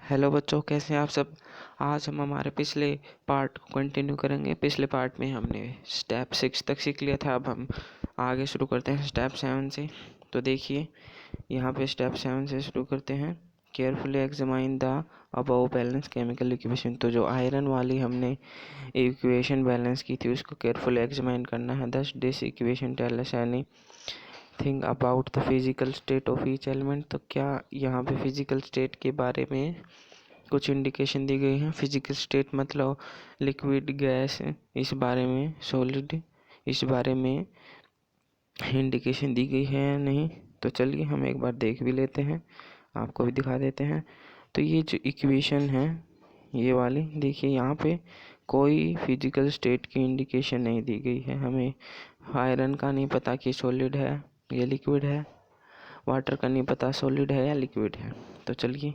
Hello बच्चों, कैसे हैं आप सब। आज हम हमारे पिछले पार्ट को कंटिन्यू करेंगे। पिछले पार्ट में हमने स्टेप 6 तक सीख लिया था। अब हम आगे शुरू करते हैं स्टेप 7 से। तो देखिए, यहाँ पे स्टेप 7 से शुरू करते हैं। Carefully examine the above balance chemical equation. तो जो आयरन वाली हमने इक्वेशन बैलेंस की थी उसको केयरफुली एग्जामाइन करना है। Does this equation tell us anything about the physical state of each element. तो क्या यहाँ पे फिजिकल स्टेट के बारे में कुछ इंडिकेशन दी गई है। फिजिकल स्टेट मतलब लिक्विड, गैस, इस बारे में, सॉलिड, इस बारे में इंडिकेशन दी गई है या नहीं। तो चलिए हम एक बार देख भी लेते हैं, आपको भी दिखा देते हैं। तो ये जो इक्वेशन है ये वाली, देखिए यहाँ पे कोई फिजिकल स्टेट की इंडिकेशन नहीं दी गई है। हमें आयरन का नहीं पता कि सॉलिड है या लिक्विड है, वाटर का नहीं पता सॉलिड है या लिक्विड है। तो चलिए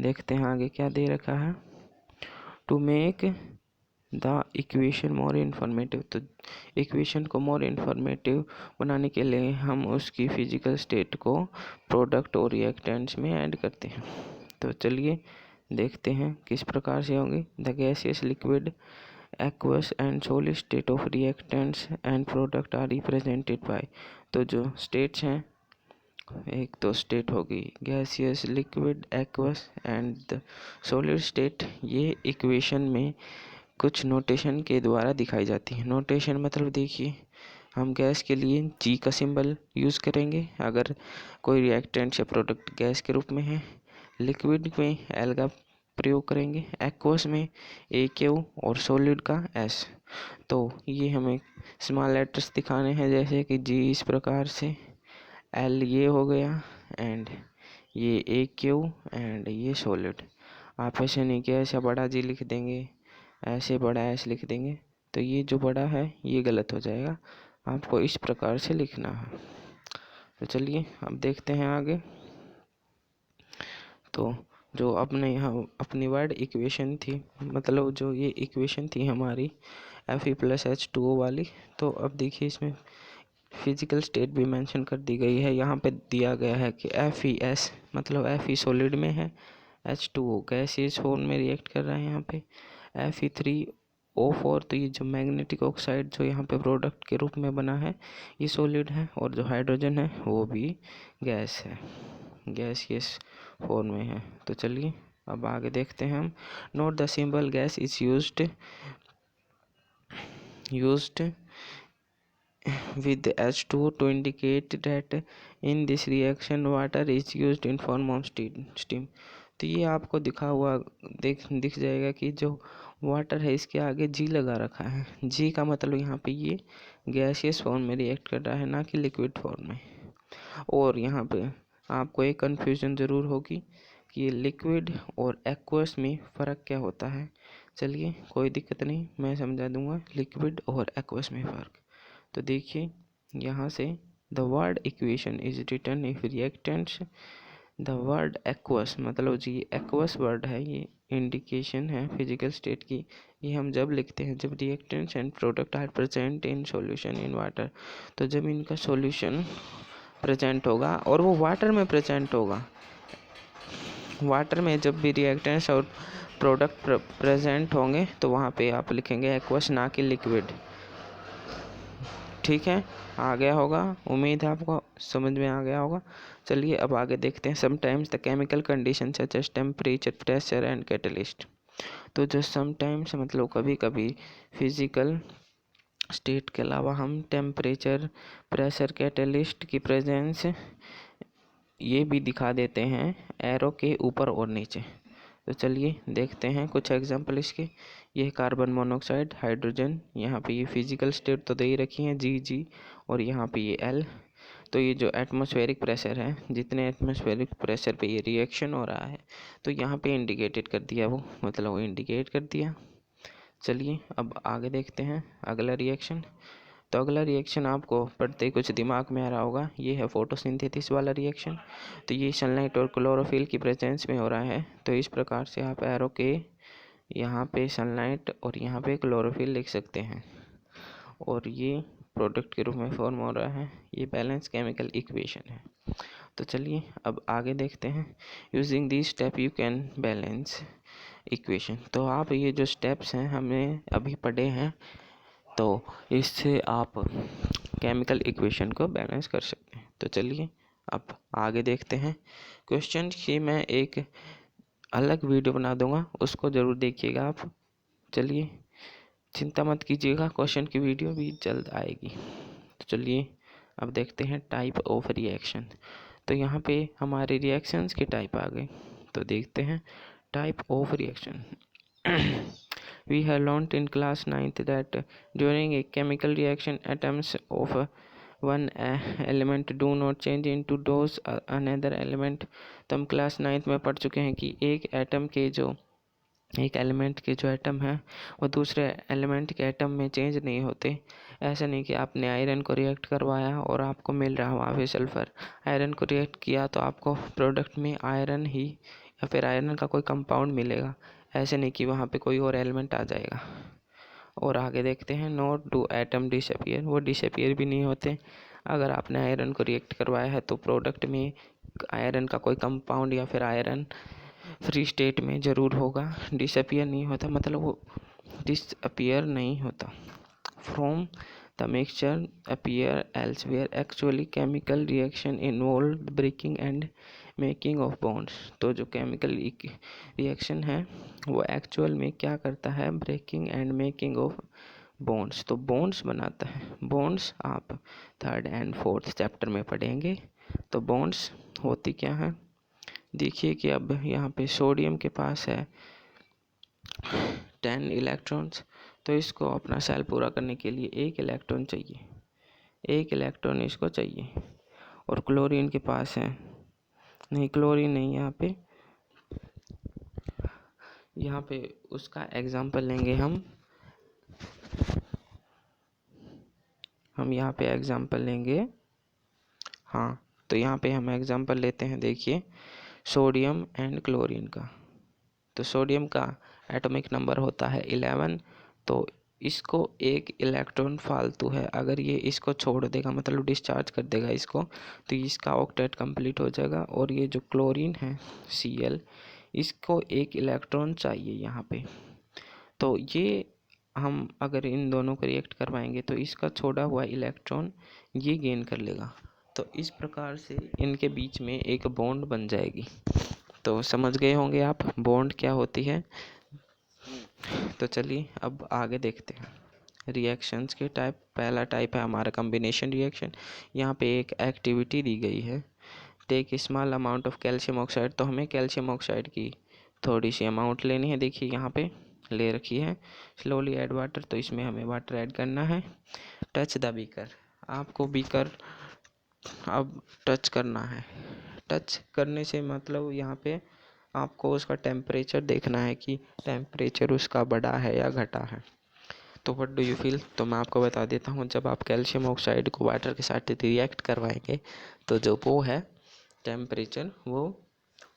देखते हैं आगे क्या दे रखा है। To make the equation more informative. तो इक्वेशन को मोर इन्फॉर्मेटिव बनाने के लिए हम उसकी फिजिकल स्टेट को प्रोडक्ट और रिएक्टेंट्स में ऐड करते हैं। तो चलिए देखते हैं किस प्रकार से होंगे। The gaseous, liquid, aqueous and solid state of reactants and product are represented by. तो जो स्टेट्स हैं, एक तो स्टेट होगी gaseous, liquid, aqueous and the solid state. ये इक्वेशन में कुछ नोटेशन के द्वारा दिखाई जाती है। नोटेशन मतलब देखिए, हम गैस के लिए जी का सिंबल यूज़ करेंगे अगर कोई रिएक्टेंट या प्रोडक्ट गैस के रूप में है। लिक्विड में एल का प्रयोग करेंगे, एक्वस में ए क्यू और सॉलिड का एस। तो ये हमें स्मॉल लेटर्स दिखाने हैं, जैसे कि जी इस प्रकार से, एल ये हो गया एंड ये ए क्यू एंड ये सॉलिड। आप ऐसे नहीं कि ऐसा बड़ा जी लिख देंगे, ऐसे बड़ा एस लिख देंगे, तो ये जो बड़ा है ये गलत हो जाएगा। आपको इस प्रकार से लिखना है। तो चलिए अब देखते हैं आगे। तो जो अपने यहाँ अपनी वर्ड इक्वेशन थी, मतलब जो ये इक्वेशन थी हमारी Fe+H2O वाली, तो अब देखिए इसमें फिजिकल स्टेट भी मेंशन कर दी गई है। यहाँ पे दिया गया है कि FeS मतलब Fe सॉलिड में है, H2O गैसियस फॉर्म में रिएक्ट कर रहा है। यहाँ पे Fe3O4, तो ये जो मैग्नेटिक ऑक्साइड जो यहाँ पे प्रोडक्ट के रूप में बना है ये सॉलिड है, और जो हाइड्रोजन है वो भी गैस है, गैसियस फॉर्म में है। तो चलिए अब आगे देखते हैं हम। Note the symbol gas is used with H2O to indicate that in this reaction water is used in form of steam। तो ये आपको दिख जाएगा कि जो वाटर है इसके आगे जी लगा रखा है। जी का मतलब यहाँ पे ये गैसियस फॉर्म में रिएक्ट कर रहा है, ना कि लिक्विड फॉर्म में। और यहाँ पे आपको एक कन्फ्यूजन ज़रूर होगी कि ये लिक्विड और एक्वस में फ़र्क क्या होता है। चलिए कोई दिक्कत नहीं, मैं समझा दूंगा लिक्विड और एक्वस में फ़र्क। तो देखिए यहाँ से the word equation is return if reactants. The word aqueous मतलब जी एक्वस वर्ड है, ये इंडिकेशन है फिजिकल स्टेट की। ये हम जब लिखते हैं जब reactants and product are present in solution in water. तो जब इनका सॉल्यूशन प्रेजेंट होगा और वो वाटर में प्रेजेंट होगा, वाटर में जब भी रिएक्टेंट्स और प्रोडक्ट प्रेजेंट होंगे तो वहाँ पे आप लिखेंगे एक्वस, ना कि लिक्विड। ठीक है, आ गया होगा, उम्मीद है आपको समझ में आ गया होगा। चलिए अब आगे देखते हैं। Sometimes the chemical condition such as temperature, pressure and catalyst. तो जो समटाइम्स मतलब कभी कभी फिजिकल स्टेट के अलावा हम टेम्परेचर, प्रेशर, कैटलिस्ट की प्रेजेंस ये भी दिखा देते हैं एरो के ऊपर और नीचे। तो चलिए देखते हैं कुछ एग्जांपल इसके। ये कार्बन मोनोऑक्साइड, हाइड्रोजन, यहाँ पे ये फिजिकल स्टेट तो दे ही रखी है जी, और यहाँ पे ये एल। तो ये जो एटमॉस्फेरिक प्रेशर है, जितने एटमॉस्फेरिक प्रेशर पे ये रिएक्शन हो रहा है, तो यहाँ पे इंडिकेटेड कर दिया, वो मतलब वो इंडिकेट कर दिया। चलिए अब आगे देखते हैं अगला रिएक्शन। तो अगला रिएक्शन आपको पढ़ते ही कुछ दिमाग में आ रहा होगा, ये है फोटोसिंथेसिस वाला रिएक्शन। तो ये सनलाइट और क्लोरोफिल की प्रेजेंस में हो रहा है। तो इस प्रकार से आप एरो के यहाँ पे सनलाइट और यहाँ पे क्लोरोफिल लिख सकते हैं। और ये प्रोडक्ट के रूप में फॉर्म हो रहा है। ये बैलेंस केमिकल इक्वेशन है। तो चलिए अब आगे देखते हैं। Using this step you can balance equation. तो आप ये जो स्टेप्स हैं हमने अभी पढ़े हैं, तो इससे आप केमिकल इक्वेशन को बैलेंस कर सकते हैं। तो चलिए अब आगे देखते हैं। क्वेश्चन की मैं एक अलग वीडियो बना दूंगा, उसको ज़रूर देखिएगा आप। चलिए चिंता मत कीजिएगा, क्वेश्चन की वीडियो भी जल्द आएगी। तो चलिए अब देखते हैं टाइप ऑफ रिएक्शन। तो यहाँ पे हमारे रिएक्शंस के टाइप आ गए। तो देखते हैं type of reaction. We have learnt in class 9th that during a chemical reaction atoms of one element do not change into those another element। तो हम क्लास 9th में पढ़ चुके हैं कि एक एलिमेंट के जो एटम है वो दूसरे एलिमेंट के एटम में चेंज नहीं होते। ऐसा नहीं कि आपने आयरन को रिएक्ट करवाया और आपको मिल रहा वहाँ पे सल्फ़र। आयरन को रिएक्ट किया तो आपको प्रोडक्ट में आयरन ही या फिर आयरन का कोई कंपाउंड मिलेगा। ऐसे नहीं कि वहाँ पे कोई और एलिमेंट आ जाएगा। और आगे देखते हैं नॉट डू एटम डिसअपियर। वो डिसअपियर भी नहीं होते। अगर आपने आयरन को रिएक्ट करवाया है तो प्रोडक्ट में आयरन का कोई कंपाउंड या फिर आयरन फ्री स्टेट में ज़रूर होगा। डिसअपियर नहीं होता, मतलब वो डिसअपियर नहीं होता। From the mixture appear elsewhere. Actually chemical reaction involve breaking and making of bonds. तो जो केमिकल रिएक्शन है वो एक्चुअल में क्या करता है, breaking and making of bonds. तो बॉन्ड्स बनाता है। बॉन्ड्स आप 3rd and 4th चैप्टर में पढ़ेंगे। तो बॉन्ड्स होती क्या है, देखिए कि अब यहाँ पे सोडियम के पास है 10 इलेक्ट्रॉन्स। तो इसको अपना सेल पूरा करने के लिए 1 इलेक्ट्रॉन चाहिए, 1 इलेक्ट्रॉन इसको चाहिए। और क्लोरीन के पास है, नहीं क्लोरीन नहीं, यहाँ पे उसका एग्जाम्पल लेंगे हम यहाँ पे एग्जाम्पल लेंगे। हाँ, तो यहाँ पे हम एग्जाम्पल लेते हैं, देखिए सोडियम एंड क्लोरीन का। तो सोडियम का एटॉमिक नंबर होता है 11। तो इसको 1 इलेक्ट्रॉन फालतू है, अगर ये इसको छोड़ देगा मतलब डिस्चार्ज कर देगा इसको, तो इसका ऑक्टेट कंप्लीट हो जाएगा। और ये जो क्लोरीन है Cl, इसको 1 इलेक्ट्रॉन चाहिए यहाँ पे। तो ये हम अगर इन दोनों को रिएक्ट करवाएंगे तो इसका छोड़ा हुआ इलेक्ट्रॉन ये गेन कर लेगा। तो इस प्रकार से इनके बीच में एक बॉन्ड बन जाएगी। तो समझ गए होंगे आप बॉन्ड क्या होती है। तो चलिए अब आगे देखते हैं रिएक्शंस के टाइप। पहला टाइप है हमारा कॉम्बिनेशन रिएक्शन। यहाँ पे एक एक्टिविटी दी गई है, take small amount of calcium oxide. तो हमें कैल्शियम ऑक्साइड की थोड़ी सी अमाउंट लेनी है, देखिए यहाँ पे ले रखी है। स्लोली ऐड वाटर, तो इसमें हमें वाटर ऐड करना है। टच द बीकर, आपको बीकर अब टच करना है। टच करने से मतलब यहाँ पे आपको उसका टेम्परेचर देखना है कि टेम्परेचर उसका बढ़ा है या घटा है। तो व्हाट डू यू फील, तो मैं आपको बता देता हूँ, जब आप कैल्शियम ऑक्साइड को वाटर के साथ रिएक्ट करवाएंगे तो जो वो है टेम्परेचर वो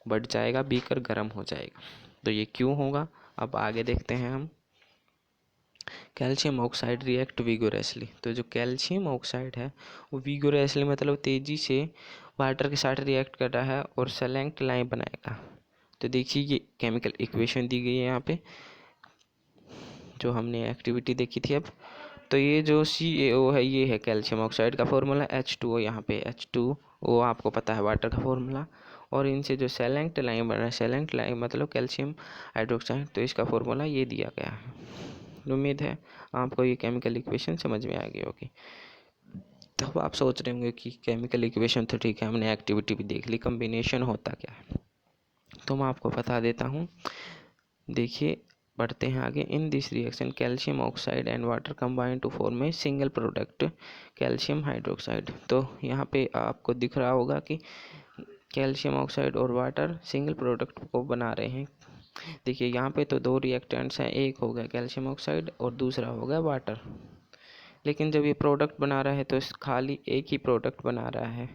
बढ़ जाएगा, बीकर गर्म हो जाएगा। तो ये क्यों होगा, अब आगे देखते हैं हम। Calcium oxide react vigorously. तो जो कैल्शियम ऑक्साइड है वो विगोरसली मतलब तेज़ी से वाटर के साथ रिएक्ट कर रहा है और सेलेक्ट लाइन बनाएगा। तो देखिए ये केमिकल इक्वेशन दी गई है यहाँ पे, जो हमने एक्टिविटी देखी थी। अब तो ये जो CaO है ये है कैल्शियम ऑक्साइड का फॉर्मूला। H2O, यहाँ पे H2O आपको पता है वाटर का फॉर्मूला। और इनसे जो सेलेक्ट लाइन बन रहा है, सेलेक्ट लाइन मतलब कैल्शियम हाइड्रोक्साइड, तो इसका फॉर्मूला ये दिया गया है। उम्मीद है आपको ये केमिकल इक्वेशन समझ में आ गई होगी। तो आप सोच रहे होंगे कि केमिकल इक्वेशन तो ठीक है, हमने एक्टिविटी भी देख ली, कम्बिनेशन होता क्या है। तो मैं आपको बता देता हूँ, देखिए बढ़ते हैं आगे। In this reaction calcium oxide and water combine to form a single product calcium hydroxide. तो यहाँ पे आपको दिख रहा होगा कि कैल्शियम ऑक्साइड और वाटर सिंगल प्रोडक्ट को बना रहे हैं। देखिए यहाँ पे तो 2 रिएक्टेंट्स हैं, एक हो गया कैल्शियम ऑक्साइड और दूसरा हो गया वाटर। लेकिन जब ये प्रोडक्ट बना रहा है तो इस खाली एक ही प्रोडक्ट बना रहा है,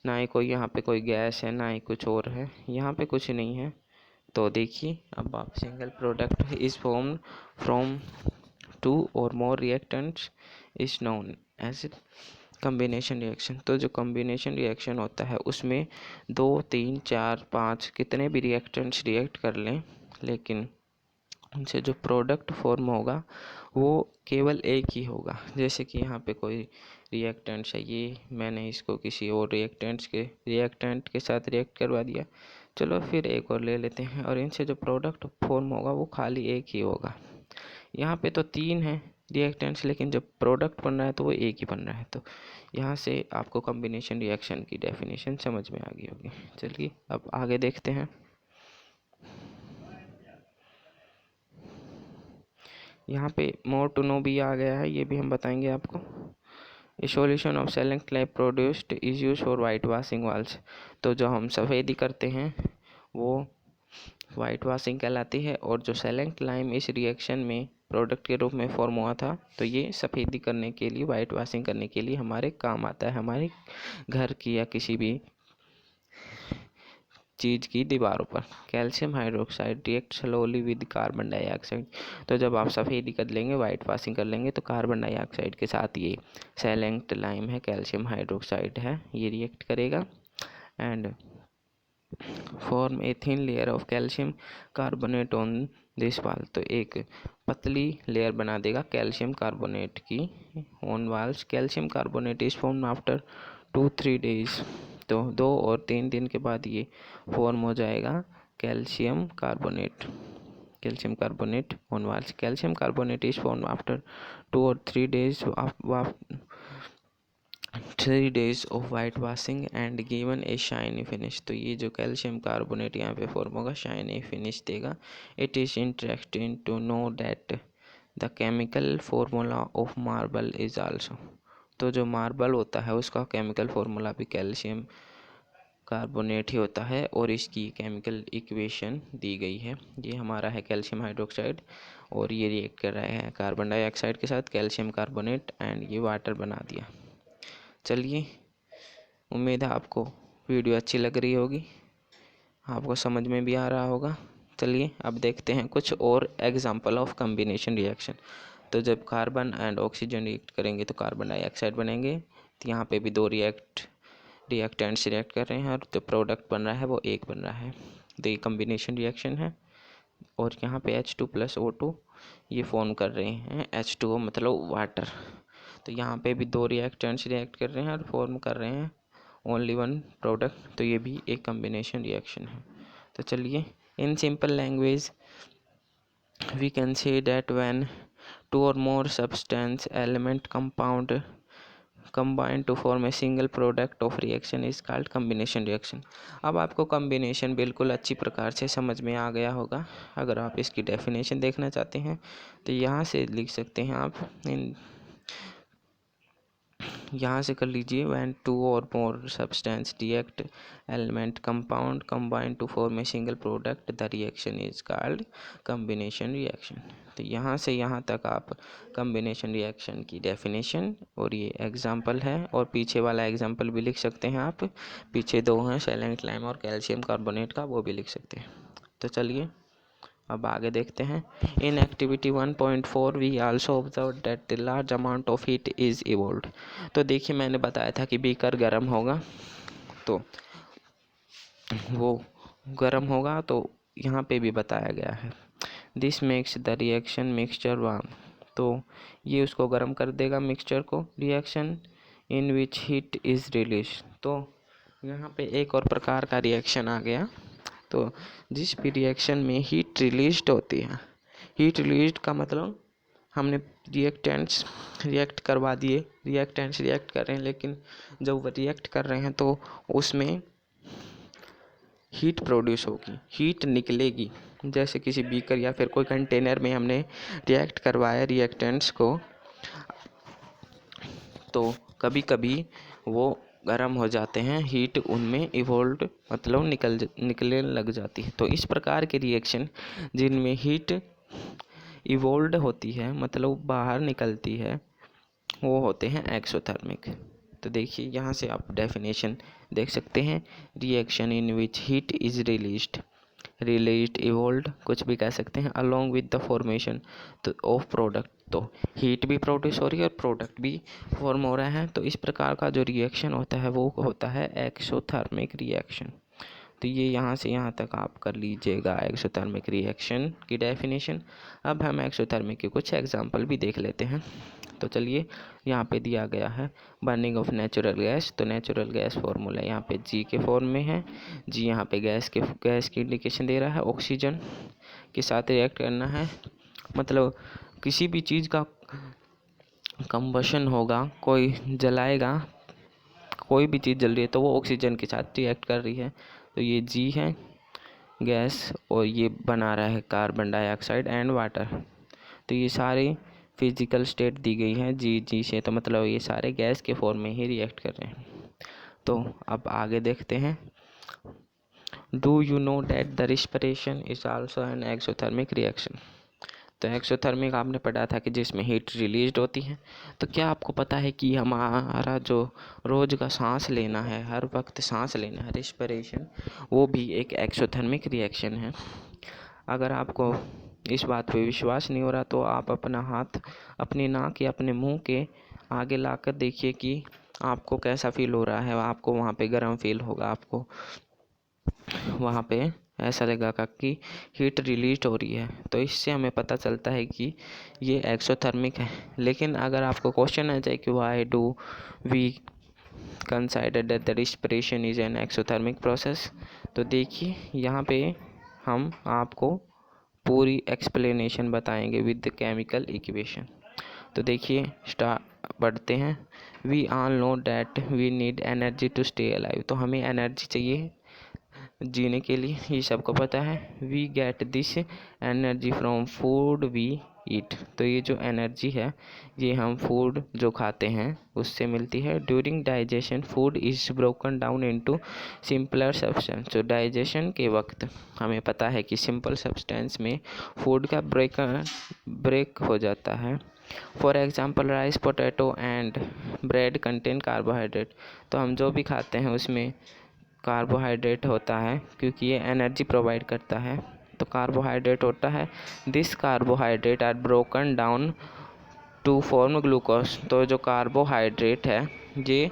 ना ही कोई यहाँ पे कोई गैस है ना ही कुछ और है, यहाँ पे कुछ नहीं है। तो देखिए अब आप single product is formed from 2 or more reactants is known as combination reaction. तो जो कम्बिनेशन रिएक्शन होता है उसमें 2, 3, 4, 5 कितने भी रिएक्टेंट्स रिएक्ट कर लें, लेकिन उनसे जो प्रोडक्ट फॉर्म होगा वो केवल एक ही होगा। जैसे कि यहाँ पे कोई रिएक्टेंट्स है, ये मैंने इसको किसी और रिएक्टेंट के साथ रिएक्ट करवा दिया। चलो फिर एक और ले लेते हैं, और इनसे जो प्रोडक्ट फॉर्म होगा वो खाली एक ही होगा। यहाँ पे तो 3 है रिएक्टेंट्स, लेकिन जब प्रोडक्ट बन रहा है तो वो एक ही बन रहा है। तो यहाँ से आपको कॉम्बिनेशन रिएक्शन की डेफिनेशन समझ में आ गई होगी। चलिए अब आगे देखते हैं। यहाँ पे मोर टू नो भी आ गया है, ये भी हम बताएंगे आपको। A solution of slaked lime produced is use for white washing walls. तो जो हम सफ़ेदी करते हैं वो वाइट वॉशिंग कहलाती है, और जो सेलेक्ट लाइम इस रिएक्शन में प्रोडक्ट के रूप में फॉर्म हुआ था, तो ये सफ़ेदी करने के लिए, वाइट वॉशिंग करने के लिए हमारे काम आता है, हमारे घर की या किसी भी चीज़ की दीवारों पर। Calcium hydroxide react slowly with carbon dioxide. तो जब आप सफ़ेदी कर लेंगे, वाइट वॉशिंग कर लेंगे, तो कार्बन डाइऑक्साइड के साथ ये सेलेक्ट लाइम है, कैल्शियम हाइड्रोक्साइड है, ये रिएक्ट करेगा and form a thin layer of calcium carbonate on this wall. तो एक पतली लेयर बना देगा कैल्शियम कार्बोनेट की on walls. Calcium carbonate is form after 2-3 days. तो 2 और 3 दिन के बाद ये फॉर्म हो जाएगा calcium carbonate on walls. Calcium carbonate is form after 2 और 3 days 3 days of white washing and given a shiny finish. तो ये जो कैल्शियम कार्बोनेट यहाँ पे फॉर्म होगा शाइनी फिनिश देगा। It is interesting to know that the chemical formula of marble is also. तो जो मार्बल होता है उसका केमिकल फार्मूला भी कैल्शियम कार्बोनेट ही होता है, और इसकी केमिकल इक्वेशन दी गई है। ये हमारा है कैल्शियम हाइड्रोक्साइड, और ये रिएक्ट कर रहा है कार्बन डाइऑक्साइड के साथ कैल्शियम कार्बोनेट, एंड ये वाटर बना दिया। चलिए, उम्मीद है आपको वीडियो अच्छी लग रही होगी, आपको समझ में भी आ रहा होगा। चलिए अब देखते हैं कुछ और एग्जांपल ऑफ कॉम्बिनेशन रिएक्शन। तो जब कार्बन एंड ऑक्सीजन रिएक्ट करेंगे तो कार्बन डाइऑक्साइड बनेंगे। तो यहाँ पे भी 2 रिएक्टेंट्स रिएक्ट कर रहे हैं, और जो प्रोडक्ट बन रहा है वो एक बन रहा है। तो ये कॉम्बिनेशन रिएक्शन है। और यहाँ पे H2 + O2 ये फॉर्म कर रहे हैं, H2O मतलब वाटर। तो यहाँ पे भी 2 रिएक्टेंट्स रिएक्ट कर रहे हैं और फॉर्म कर रहे हैं ओनली 1 प्रोडक्ट। तो ये भी एक कॉम्बिनेशन रिएक्शन है। तो चलिए, in simple language we can say that when 2 or more substance element compound combine to form a single product of reaction is called combination reaction। अब आपको कॉम्बिनेशन बिल्कुल अच्छी प्रकार से समझ में आ गया होगा। अगर आप इसकी डेफिनेशन देखना चाहते हैं तो यहाँ से लिख सकते हैं आप, यहाँ से कर लीजिए, when 2 or more substance react element compound combine to form a single product, the reaction is called combination reaction। तो यहाँ से यहाँ तक आप कॉम्बिनेशन रिएक्शन की डेफिनेशन और ये एग्जाम्पल है, और पीछे वाला एग्जाम्पल भी लिख सकते हैं आप। पीछे 2 हैं, सेलेनिक लाइम और कैल्शियम कार्बोनेट का, वो भी लिख सकते हैं। तो चलिए अब आगे देखते हैं। In activity 1.4 we also observe that the large amount of heat is evolved. तो देखिए, मैंने बताया था कि बीकर गर्म होगा, तो वो गर्म होगा, तो यहाँ पे भी बताया गया है this makes the reaction mixture warm. तो ये उसको गर्म कर देगा मिक्सचर को। Reaction in which heat is release. तो यहाँ पे एक और प्रकार का रिएक्शन आ गया। तो जिस भी रिएक्शन में हीट रिलीज्ड होती है, हीट रिलीज्ड का मतलब हमने रिएक्टेंट्स रिएक्ट करवा दिए, रिएक्टेंट्स रिएक्ट कर रहे हैं, लेकिन जब वो रिएक्ट कर रहे हैं तो उसमें हीट प्रोड्यूस होगी, हीट निकलेगी। जैसे किसी बीकर या फिर कोई कंटेनर में हमने रिएक्ट करवाया रिएक्टेंट्स को, तो कभी कभी वो गर्म हो जाते हैं, हीट उनमें इवोल्व मतलब निकलने लग जाती है। तो इस प्रकार के रिएक्शन जिनमें हीट इवोल्व होती है मतलब बाहर निकलती है, वो होते हैं एक्सोथर्मिक। तो देखिए, यहाँ से आप डेफिनेशन देख सकते हैं। Reaction in which heat is released evolve कुछ भी कह सकते हैं, along with the formation of product. तो हीट भी प्रोड्यूस हो रही है और प्रोडक्ट भी फॉर्म हो रहा है। तो इस प्रकार का जो रिएक्शन होता है वो होता है एक्सोथर्मिक रिएक्शन। तो ये यहाँ से यहाँ तक आप कर लीजिएगा एक्सोथर्मिक रिएक्शन की डेफिनेशन। अब हम एक्सोथर्मिक के कुछ एग्जांपल भी देख लेते हैं। तो चलिए, यहाँ पे दिया गया है बर्निंग ऑफ नेचुरल गैस। तो नेचुरल गैस फॉर्मूला यहाँ पे जी के फॉर्म में है। जी यहाँ पे गैस की इंडिकेशन दे रहा है। ऑक्सीजन के साथ रिएक्ट करना है, मतलब किसी भी चीज़ का कंबशन होगा, कोई जलाएगा, कोई भी चीज़ जल रही है तो वो ऑक्सीजन के साथ रिएक्ट कर रही है। तो ये जी है गैस, और ये बना रहा है कार्बन डाइऑक्साइड एंड वाटर। तो ये सारे फिजिकल स्टेट दी गई है जी से, तो मतलब ये सारे गैस के फॉर्म में ही रिएक्ट कर रहे हैं। तो अब आगे देखते हैं। Do you know that the respiration is also an exothermic reaction. तो एक्सोथर्मिक आपने पढ़ा था कि जिसमें हीट रिलीज होती है। तो क्या आपको पता है कि हमारा जो रोज़ का सांस लेना है, हर वक्त सांस लेना है, रिस्पिरेशन, वो भी एक एक्सोथर्मिक रिएक्शन है। अगर आपको इस बात पे विश्वास नहीं हो रहा तो आप अपना हाथ अपनी नाक या अपने मुंह के आगे लाकर देखिए कि आपको कैसा फील हो रहा है। आपको वहाँ पे गर्म फील होगा, आपको वहाँ पे ऐसा लगेगा कि हीट रिलीज हो रही है। तो इससे हमें पता चलता है कि ये एक्सोथर्मिक है। लेकिन अगर आपको क्वेश्चन आ जाए कि why do we consider that the respiration is an exothermic process, तो देखिए यहाँ पे हम आपको पूरी एक्सप्लेनेशन बताएंगे विद द केमिकल इक्वेशन। तो देखिए, पढ़ते हैं। We all know that we need energy to stay alive. तो हमें एनर्जी चाहिए जीने के लिए, ये सबको पता है। We get this energy from food we eat. तो ये जो एनर्जी है ये हम फूड जो खाते हैं उससे मिलती है। During digestion food is broken down into simpler substance. तो डाइजेशन के वक्त हमें पता है कि सिंपल सब्सटेंस में फूड का ब्रेक हो जाता है। For example rice, potato and bread contain carbohydrate. तो हम जो भी खाते हैं उसमें कार्बोहाइड्रेट होता है, क्योंकि ये एनर्जी प्रोवाइड करता है। तो कार्बोहाइड्रेट होता है। This carbohydrate are broken down to form glucose. तो जो कार्बोहाइड्रेट है ये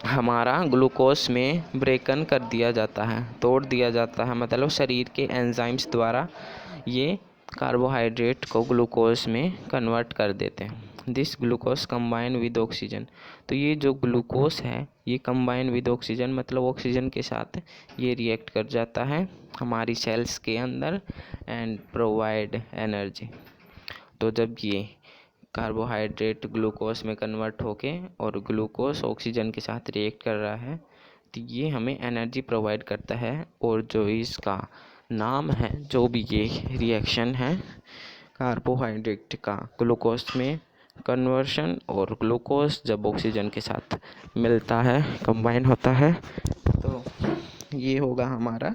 हमारा ग्लूकोज में ब्रेकन कर दिया जाता है, तोड़ दिया जाता है, मतलब शरीर के एंजाइम्स द्वारा ये कार्बोहाइड्रेट को ग्लूकोज में कन्वर्ट कर देते हैं। This glucose combine with oxygen. तो ये जो ग्लूकोज है ये कंबाइन विद ऑक्सीजन, मतलब ऑक्सीजन के साथ ये रिएक्ट कर जाता है हमारी सेल्स के अंदर एंड प्रोवाइड एनर्जी। तो जब ये कार्बोहाइड्रेट ग्लूकोज में कन्वर्ट होके और ग्लूकोज ऑक्सीजन के साथ रिएक्ट कर रहा है तो ये हमें एनर्जी प्रोवाइड करता है। और जो इसका नाम है, जो भी ये रिएक्शन है कार्बोहाइड्रेट का ग्लूकोज में कन्वर्शन और ग्लूकोज जब ऑक्सीजन के साथ मिलता है, कंबाइन होता है, तो ये होगा हमारा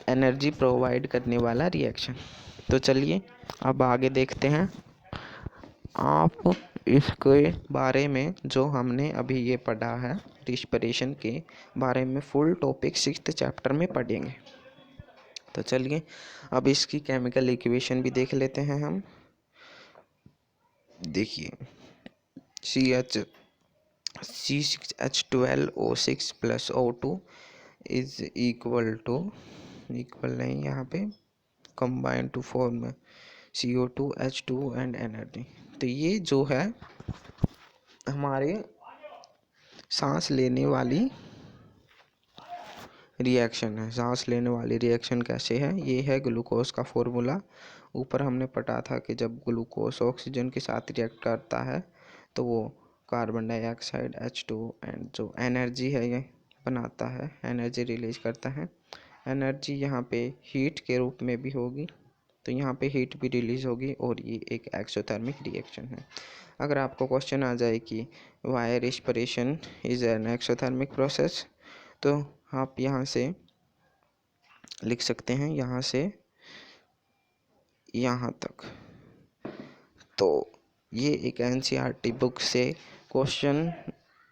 एनर्जी प्रोवाइड करने वाला रिएक्शन। तो चलिए अब आगे देखते हैं। आप इसके बारे में जो हमने अभी ये पढ़ा है रिस्पिरेशन के बारे में फुल टॉपिक 6th चैप्टर में पढ़ेंगे। तो चलिए अब इसकी केमिकल इक्वेशन भी देख लेते हैं हम। देखिए, C6H12O6 + O2 इज इक्वल नहीं, यहाँ पे combine to form CO2H2 and energy. तो ये जो है हमारे सांस लेने वाली रिएक्शन है। सांस लेने वाली रिएक्शन कैसे है, ये है ग्लूकोज का फॉर्मूला। ऊपर हमने पढ़ा था कि जब ग्लूकोज ऑक्सीजन के साथ रिएक्ट करता है तो वो कार्बन डाइऑक्साइड H2 एंड जो एनर्जी है ये बनाता है, एनर्जी रिलीज करता है। एनर्जी यहाँ पे हीट के रूप में भी होगी, तो यहाँ पे हीट भी रिलीज होगी और ये एक एक्सोथर्मिक रिएक्शन है। अगर आपको क्वेश्चन आ जाए कि why respiration is an exothermic process, तो आप यहाँ से लिख सकते हैं, यहाँ से यहाँ तक। तो ये एक NCERT बुक से क्वेश्चन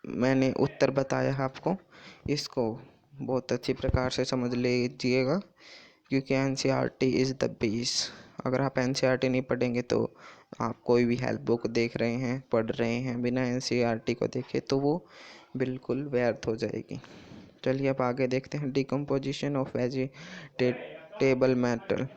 मैंने उत्तर बताया है आपको। इसको बहुत अच्छी प्रकार से समझ लीजिएगा, क्योंकि NCERT इज़ द बेस अगर आप एनसीईआरटी नहीं पढ़ेंगे तो आप कोई भी हेल्प बुक देख रहे हैं, पढ़ रहे हैं बिना एनसीईआरटी को देखे, तो वो बिल्कुल व्यर्थ हो जाएगी। चलिए अब आगे देखते हैं डिकम्पोजिशन ऑफ वेजिटेबल मैटर।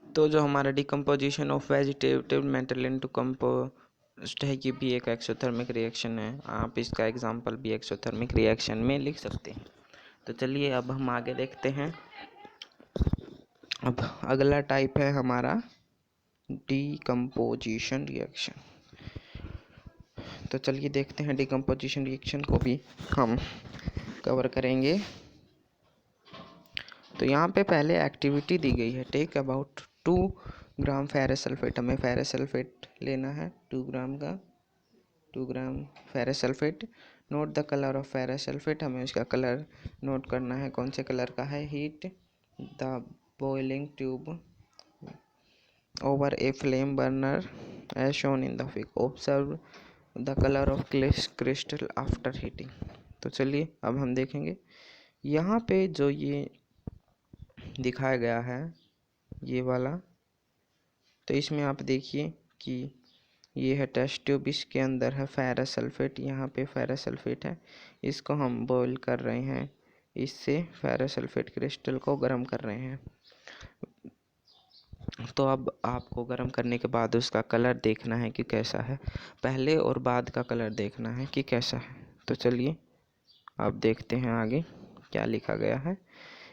तो जो हमारा decomposition of vegetable matter into compost है, ये भी एक एक्सोथर्मिक रिएक्शन है। आप इसका एग्जांपल भी एक्सोथर्मिक रिएक्शन में लिख सकते हैं। तो चलिए अब हम आगे देखते हैं। अब अगला टाइप है हमारा डिकम्पोजिशन रिएक्शन। तो चलिए देखते हैं डिकम्पोजिशन रिएक्शन को भी हम कवर करेंगे। तो यहाँ पे पहले एक्टिविटी दी गई है, take about 2 gram ferrous sulphate. हमें फेरस सल्फेट लेना है 2 ग्राम का, 2 gram ferrous sulphate. Note the colour of ferrous sulphate, हमें उसका कलर नोट करना है, कौन से कलर का है। Heat the boiling tube over a flame burner as shown in the figure. Observe the colour of crystal after heating. तो चलिए अब हम देखेंगे यहाँ पे जो ये दिखाया गया है ये वाला। तो इसमें आप देखिए कि ये है टेस्ट ट्यूब, इसके अंदर है फेरस सल्फेट। यहाँ पे फेरस सल्फेट है, इसको हम बॉईल कर रहे हैं, इससे फेरस सल्फेट क्रिस्टल को गर्म कर रहे हैं। तो अब आपको गर्म करने के बाद उसका कलर देखना है कि कैसा है, पहले और बाद का कलर देखना है कि कैसा है। तो चलिए अब देखते हैं आगे क्या लिखा गया है।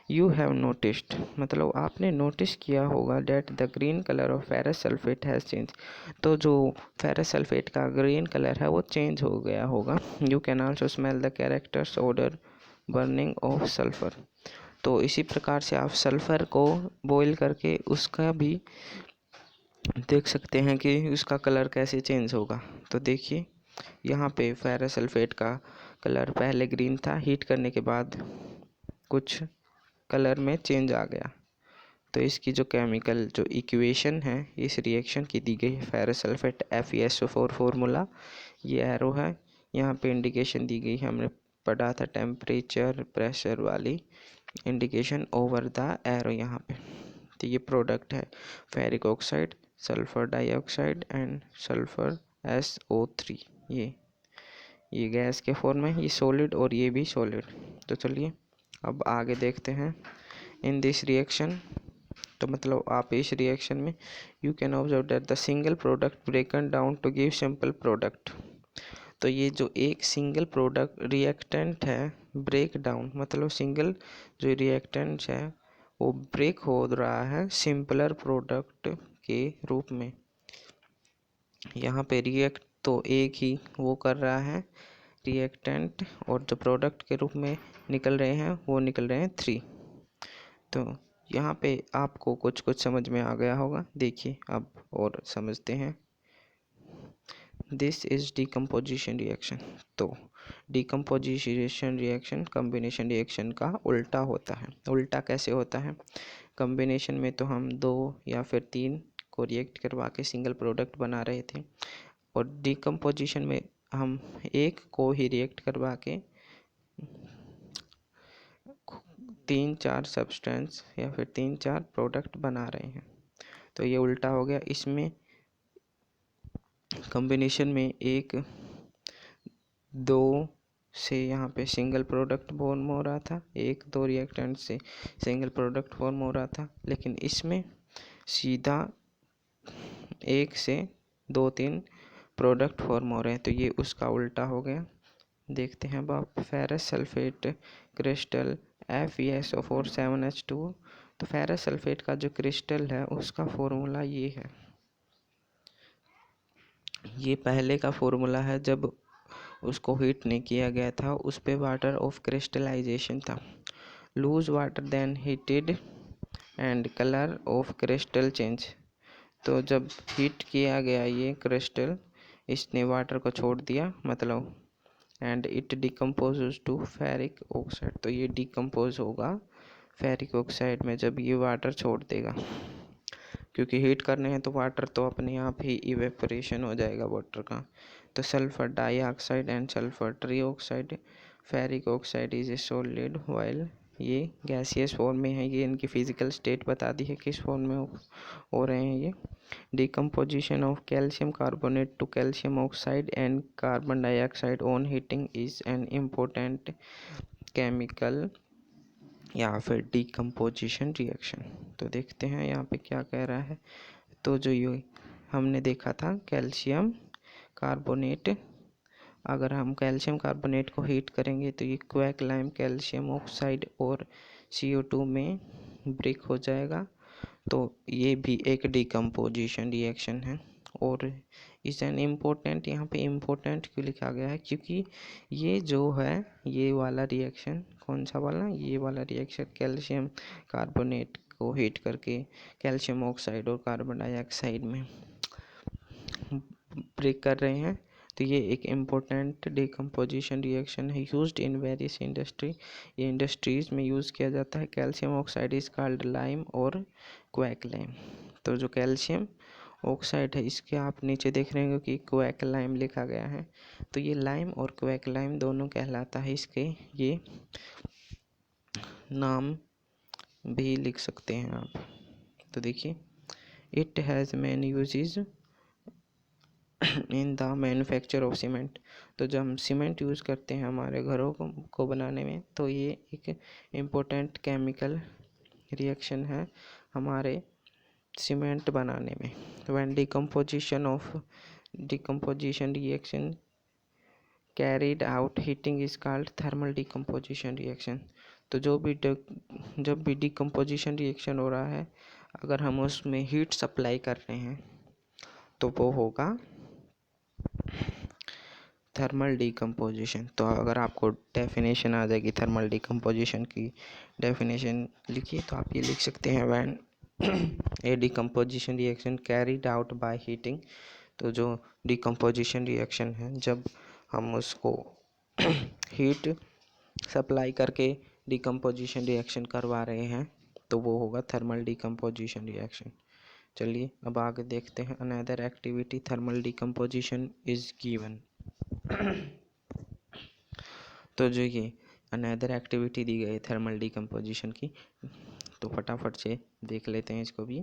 यू हैव नोटिस्ड, मतलब आपने नोटिस किया होगा, that the green colour of ferrous sulphate has change. तो जो फेरस सल्फेट का ग्रीन कलर है वो चेंज हो गया होगा। You can also smell the characteristic odour burning of sulphur. तो इसी प्रकार से आप सल्फ़र को बॉईल करके उसका भी देख सकते हैं कि उसका कलर कैसे चेंज होगा। तो देखिए यहाँ पे फेरस सल्फेट का कलर पहले ग्रीन था, हीट करने के बाद कुछ कलर में चेंज आ गया। तो इसकी जो केमिकल जो इक्वेशन है इस रिएक्शन की दी गई है, फेरस सल्फेट FeSO4 फॉर्मूला, ये एरो है। यहाँ पे इंडिकेशन दी गई है, हमने पढ़ा था टेम्परेचर प्रेशर वाली इंडिकेशन ओवर द एरो यहाँ पे। तो ये प्रोडक्ट है ferric oxide, sulphur dioxide and sulphur SO3। ये गैस के फॉर्म में, ये सॉलिड और ये भी सॉलिड। तो चलिए अब आगे देखते हैं इन दिस रिएक्शन। तो मतलब आप इस रिएक्शन में you can observe that the single product broken down to give simple product. तो ये जो एक सिंगल प्रोडक्ट रिएक्टेंट है, ब्रेक डाउन मतलब सिंगल जो रिएक्टेंट है वो ब्रेक हो रहा है सिंपलर प्रोडक्ट के रूप में। यहाँ पे रिएक्ट तो एक ही वो कर रहा है रिएक्टेंट, और जो प्रोडक्ट के रूप में निकल रहे हैं वो निकल रहे हैं 3। तो यहाँ पे आपको कुछ कुछ समझ में आ गया होगा। देखिए अब और समझते हैं। This is decomposition reaction. तो डिकम्पोजिशन रिएक्शन कम्बिनेशन रिएक्शन का उल्टा होता है। उल्टा कैसे होता है? कम्बिनेशन में तो हम 2 या फिर 3 को रिएक्ट करवा के सिंगल प्रोडक्ट बना रहे थे, और डिकम्पोजिशन में हम एक को ही रिएक्ट करवा के 3-4 सब्सटेंस या फिर 3-4 प्रोडक्ट बना रहे हैं। तो ये उल्टा हो गया। इसमें कॉम्बिनेशन में 1-2 से यहाँ पे सिंगल प्रोडक्ट फॉर्म हो रहा था, 1-2 रिएक्टेंट से सिंगल प्रोडक्ट फॉर्म हो रहा था, लेकिन इसमें सीधा 1 से 2-3 प्रोडक्ट फॉर्म हो रहे हैं। तो ये उसका उल्टा हो गया। देखते हैं अब आप ferrous sulphate crystal FeSO4 7H2। तो फेरस सल्फेट का जो क्रिस्टल है उसका फॉर्मूला ये है। ये पहले का फॉर्मूला है, जब उसको हीट नहीं किया गया था, उस पे वाटर ऑफ क्रिस्टलाइजेशन था। Lose water then heated and colour of crystal change. तो जब हीट किया गया ये क्रिस्टल, इसने वाटर को छोड़ दिया, मतलब and it decompose to ferric oxide. तो ये डिकम्पोज होगा फेरिक ऑक्साइड में जब ये वाटर छोड़ देगा, क्योंकि हीट करने हैं तो वाटर तो अपने आप ही इवेपोरेशन हो जाएगा वाटर का। तो sulphur dioxide and sulphur trioxide ferric oxide is a solid while ये गैसियस फॉर्म में है। ये इनकी फिजिकल स्टेट बता दी है किस फॉर्म में हो रहे हैं ये। Decomposition of calcium carbonate to calcium oxide and carbon dioxide on heating is an important chemical या फिर डिकम्पोजिशन रिएक्शन। तो देखते हैं यहाँ पे क्या कह रहा है। तो जो ये हमने देखा था कैल्शियम कार्बोनेट, अगर हम कैल्शियम कार्बोनेट को हीट करेंगे तो ये क्वैकलाइम कैल्शियम ऑक्साइड और CO2 में ब्रेक हो जाएगा। तो ये भी एक डिकम्पोजिशन रिएक्शन है। और इस एन इम्पोर्टेंट, यहाँ पे इम्पोर्टेंट क्यों लिखा गया है, क्योंकि ये जो है ये वाला रिएक्शन, कौन सा वाला, ये वाला रिएक्शन कैल्शियम कार्बोनेट को हीट करके कैल्शियम ऑक्साइड और कार्बन डाइऑक्साइड में ब्रेक कर रहे हैं। तो ये एक इम्पोर्टेंट डिकम्पोजिशन रिएक्शन है यूज्ड इन वेरियस इंडस्ट्री। ये इंडस्ट्रीज में यूज़ किया जाता है। Calcium oxide is called lime और क्वैकलाइम। तो जो कैल्शियम ऑक्साइड है इसके आप नीचे देख रहे हैं कि क्वैकलाइम लिखा गया है। तो ये लाइम और क्वैकलाइम दोनों कहलाता है। इसके ये नाम भी लिख सकते हैं आप। तो देखिए it has many uses in the manufacture of cement. तो जब हम सीमेंट यूज़ करते हैं हमारे घरों को बनाने में, तो ये एक इम्पोर्टेंट केमिकल रिएक्शन है हमारे सीमेंट बनाने में। When decomposition reaction carried out heating is called thermal decomposition reaction. तो जब भी डिकम्पोजिशन रिएक्शन हो रहा है, अगर हम उसमें हीट सप्लाई कर रहे हैं तो वो होगा थर्मल डिकम्पोजिशन। तो अगर आपको डेफिनेशन आ जाएगी थर्मल डिकम्पोजिशन की, डेफिनेशन लिखिए तो आप ये लिख सकते हैं when A decomposition reaction carried out by heating. तो जो डिकम्पोजिशन रिएक्शन है जब हम उसको हीट सप्लाई करके डिकम्पोजिशन रिएक्शन करवा रहे हैं तो वो होगा थर्मल डिकम्पोजिशन रिएक्शन। चलिए अब आगे देखते हैं। Another activity thermal decomposition is given. तो जो ये अनदर एक्टिविटी दी गई थर्मल डिकम्पोजिशन की, तो फटाफट से देख लेते हैं इसको भी।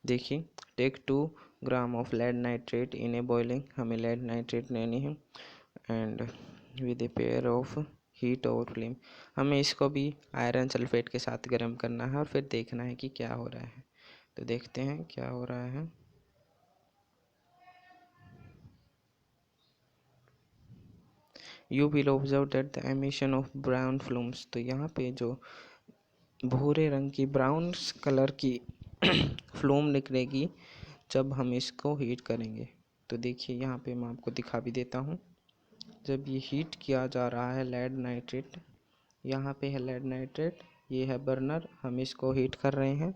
देखिए take 2 gram of lead nitrate in a boiling. हमें लेड नाइट्रेट लेनी है and with a pair of heat और फ्लेम। हमें इसको भी आयरन सल्फेट के साथ गर्म करना है और फिर देखना है कि क्या हो रहा है। तो देखते हैं क्या हो रहा है। You will observe that the emission of brown fumes. तो यहाँ पे जो भूरे रंग की ब्राउन कलर की फ्लूम निकलेगी जब हम इसको हीट करेंगे। तो देखिए यहाँ पे मैं आपको दिखा भी देता हूँ। जब ये हीट किया जा रहा है लेड नाइट्रेट, यहाँ पे है लेड नाइट्रेट, ये है बर्नर, हम इसको हीट कर रहे हैं।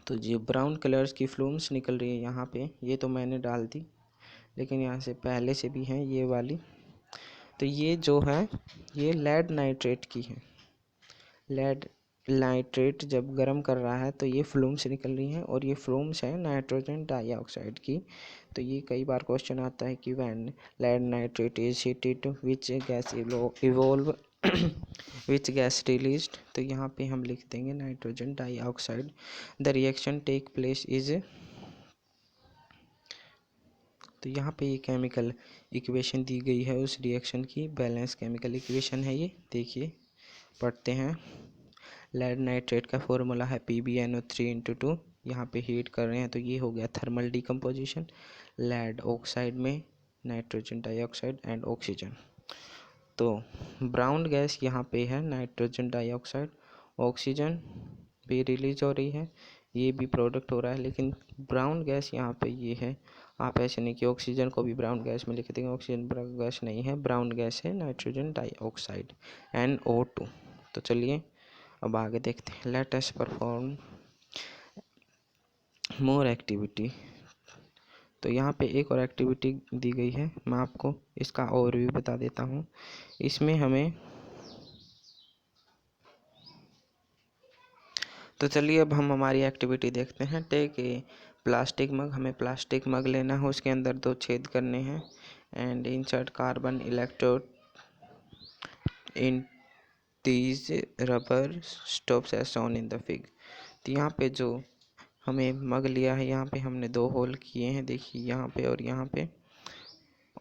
तो ये ब्राउन कलर्स की फ्लूम्स निकल रही है यहाँ पे, ये तो मैंने डाल दी लेकिन यहाँ से पहले से भी हैं ये वाली। तो ये जो है ये लेड नाइट्रेट की है। लेड नाइट्रेट जब गर्म कर रहा है तो ये फ्लूम्स निकल रही हैं और ये फ्लूम्स हैं नाइट्रोजन डाइऑक्साइड की। तो ये कई बार क्वेश्चन आता है कि when lead nitrate is heated which gas evolve which gas released. तो यहाँ पे हम लिख देंगे nitrogen dioxide. The reaction take place is. तो यहाँ पे ये केमिकल इक्वेशन दी गई है उस रिएक्शन की, बैलेंस केमिकल इक्वेशन है ये। देखिए पढ़ते हैं। लेड नाइट्रेट का फॉर्मूला है PbNO3 × 2। यहाँ पे हीट कर रहे हैं तो ये हो गया थर्मल डिकम्पोजिशन। लेड ऑक्साइड में नाइट्रोजन डाइऑक्साइड एंड ऑक्सीजन। तो ब्राउन गैस यहाँ पे है नाइट्रोजन डाइऑक्साइड, ऑक्सीजन भी रिलीज हो रही है, ये भी प्रोडक्ट हो रहा है, लेकिन ब्राउन गैस यहाँ पे ये है। आप ऐसे नहीं कि ऑक्सीजन को भी ब्राउन गैस में लिख देंगे, ऑक्सीजन ब्राउन गैस नहीं है, ब्राउन गैस है नाइट्रोजन डाइऑक्साइड NO2। तो चलिए अब आगे देखते हैं। लेट अस परफॉर्म मोर एक्टिविटी। तो यहाँ पे एक और एक्टिविटी दी गई है, मैं आपको इसका ओवरव्यू बता देता हूँ। इसमें हमें, तो चलिए अब हम हमारी एक्टिविटी देखते हैं। टेक ए प्लास्टिक मग। हमें प्लास्टिक मग लेना है, उसके अंदर 2 छेद करने हैं and insert carbon electrode in these rubber stops as shown in the fig। तो यहाँ पे जो हमें मग लिया है, यहाँ पे हमने 2 होल किए हैं, देखिए यहाँ पे और यहाँ पे।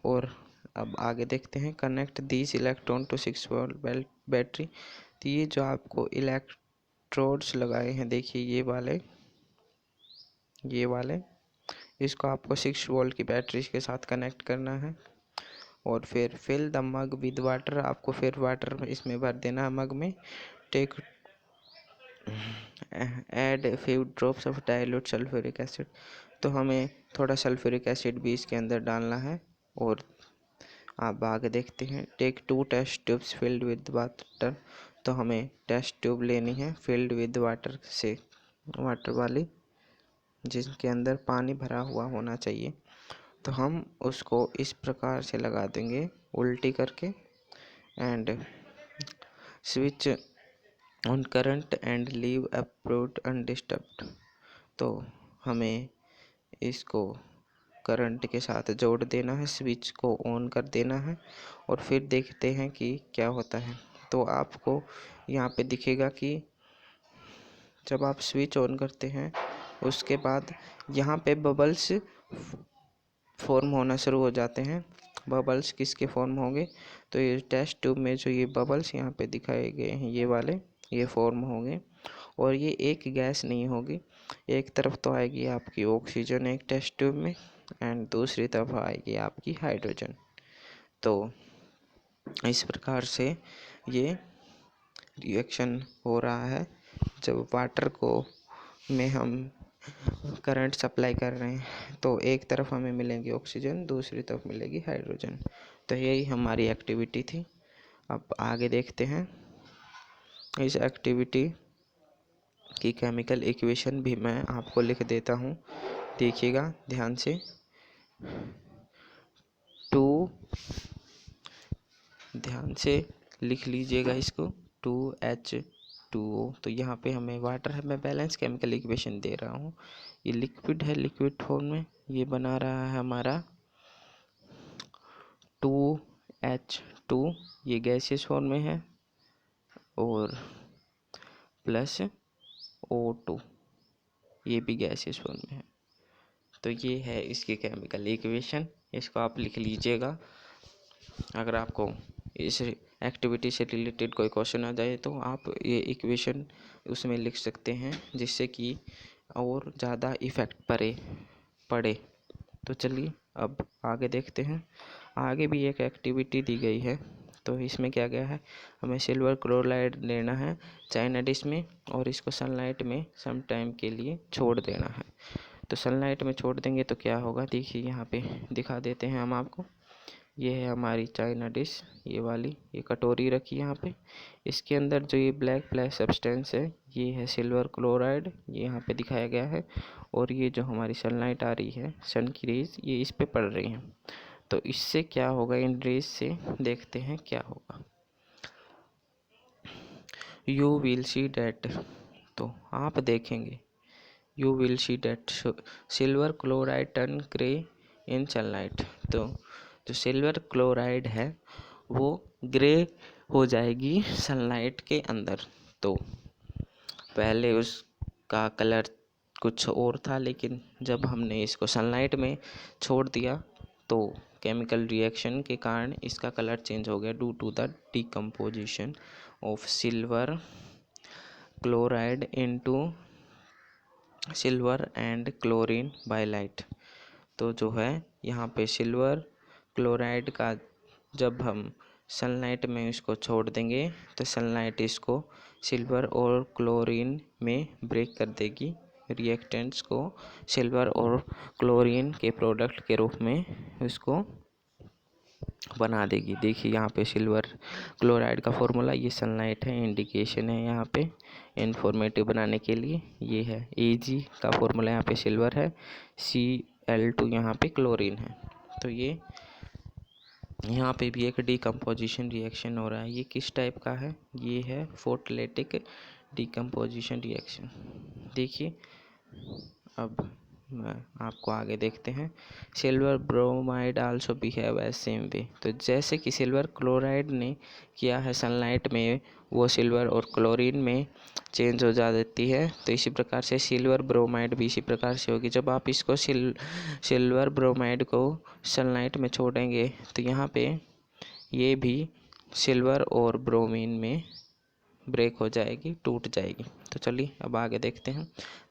और अब आगे देखते हैं, connect this electron to 6 volt battery. तो ये जो आपको इलेक्ट्रोड्स लगाए हैं, देखिए ये वाले इसको आपको 6 वोल्ट की बैटरी के साथ कनेक्ट करना है। और फिर fill the mug with water, आपको फिर वाटर इसमें भर देना है मग में। Take add few drops of dilute sulphuric acid, तो हमें थोड़ा सल्फ्यूरिक एसिड भी इसके अंदर डालना है। और आप आगे देखते हैं, take 2 test tubes filled with water, तो हमें टेस्ट ट्यूब लेनी है फिल्ड विद वाटर से, वाटर वाली, जिसके अंदर पानी भरा हुआ होना चाहिए। तो हम उसको इस प्रकार से लगा देंगे उल्टी करके, and switch on current and leave upright undisturbed. तो हमें इसको करंट के साथ जोड़ देना है, स्विच को ऑन कर देना है और फिर देखते हैं कि क्या होता है। तो आपको यहाँ पे दिखेगा कि जब आप स्विच ऑन करते हैं उसके बाद यहाँ पे बबल्स फॉर्म होना शुरू हो जाते हैं। बबल्स किसके फॉर्म होंगे, तो ये टेस्ट ट्यूब में जो ये बबल्स यहाँ पे दिखाए गए हैं, ये वाले ये फॉर्म होंगे। और ये एक गैस नहीं होगी, एक तरफ तो आएगी आपकी ऑक्सीजन एक टेस्ट ट्यूब में, एंड दूसरी तरफ आएगी आपकी हाइड्रोजन। तो इस प्रकार से ये रिएक्शन हो रहा है। जब वाटर को में हम करंट सप्लाई कर रहे हैं तो एक तरफ हमें मिलेगी ऑक्सीजन, दूसरी तरफ मिलेगी हाइड्रोजन। तो यही हमारी एक्टिविटी थी। अब आगे देखते हैं, इस एक्टिविटी की केमिकल इक्वेशन भी मैं आपको लिख देता हूँ, देखिएगा ध्यान से। 2 ध्यान से लिख लीजिएगा इसको, 2H2O। तो यहाँ पे हमें वाटर है, मैं बैलेंस केमिकल इक्वेशन दे रहा हूँ। ये लिक्विड है, लिक्विड फॉर्म में ये बना रहा है हमारा 2H2, ये गैसियस फॉर्म में है, और प्लस O2 ये भी गैसियस फॉर्म में है। तो ये है इसकी केमिकल इक्वेशन, इसको आप लिख लीजिएगा। अगर आपको इस एक्टिविटी से रिलेटेड कोई क्वेश्चन आ जाए तो आप ये इक्वेशन उसमें लिख सकते हैं, जिससे कि और ज़्यादा इफ़ेक्ट पड़े। तो चलिए अब आगे देखते हैं। आगे भी एक एक्टिविटी दी गई है, तो इसमें क्या गया है, हमें सिल्वर क्लोराइड लेना है चाइना डिश में, और इसको सनलाइट में सम टाइम के लिए छोड़ देना है। तो सनलाइट में छोड़ देंगे तो क्या होगा, देखिए यहाँ पे दिखा देते हैं हम आपको। ये है हमारी चाइना डिश, ये वाली, ये कटोरी रखी है यहाँ पे। इसके अंदर जो ये ब्लैक ब्लैक सब्सटेंस है, ये है सिल्वर क्लोराइड, ये यहाँ पे दिखाया गया है। और ये जो हमारी सनलाइट आ रही है, सन की रेज, ये इस पे पड़ रही हैं। तो इससे क्या होगा, इन रेज से देखते हैं क्या होगा। यू विल सी डैट, तो आप देखेंगे, you will see that silver chloride turn grey in sunlight. तो जो सिल्वर क्लोराइड है वो ग्रे हो जाएगी सनलाइट के अंदर। तो पहले उसका कलर कुछ और था, लेकिन जब हमने इसको सनलाइट में छोड़ दिया तो केमिकल रिएक्शन के कारण इसका कलर चेंज हो गया, due to the decomposition of silver chloride into silver and chlorine by light. तो जो है यहाँ पे सिल्वर क्लोराइड का जब हम सनलाइट में इसको छोड़ देंगे तो सनलाइट इसको सिल्वर और क्लोरीन में ब्रेक कर देगी, रिएक्टेंट्स को सिल्वर और क्लोरीन के प्रोडक्ट के रूप में इसको बना देगी। देखिए यहाँ पे सिल्वर क्लोराइड का फॉर्मूला, ये सनलाइट है, इंडिकेशन है यहाँ पे इंफॉर्मेटिव बनाने के लिए। ये है Ag का फॉर्मूला, यहाँ पे सिल्वर है, Cl2 यहाँ पे क्लोरीन है। तो ये यहाँ पे भी एक डिकम्पोजिशन रिएक्शन हो रहा है। ये किस टाइप का है, ये है फोटोलिटिक डिकम्पोजिशन रिएक्शन। देखिए अब आपको आगे देखते हैं। Silver bromide also behave as same way. तो जैसे कि सिल्वर क्लोराइड ने किया है सनलाइट में, वो सिल्वर और क्लोरीन में चेंज हो जाती है, तो इसी प्रकार से सिल्वर ब्रोमाइड भी इसी प्रकार से होगी। जब आप इसको सिल्वर ब्रोमाइड को सनलाइट में छोड़ेंगे तो यहाँ पे ये भी सिल्वर और ब्रोमीन में ब्रेक हो जाएगी, टूट जाएगी। तो चलिए अब आगे देखते हैं।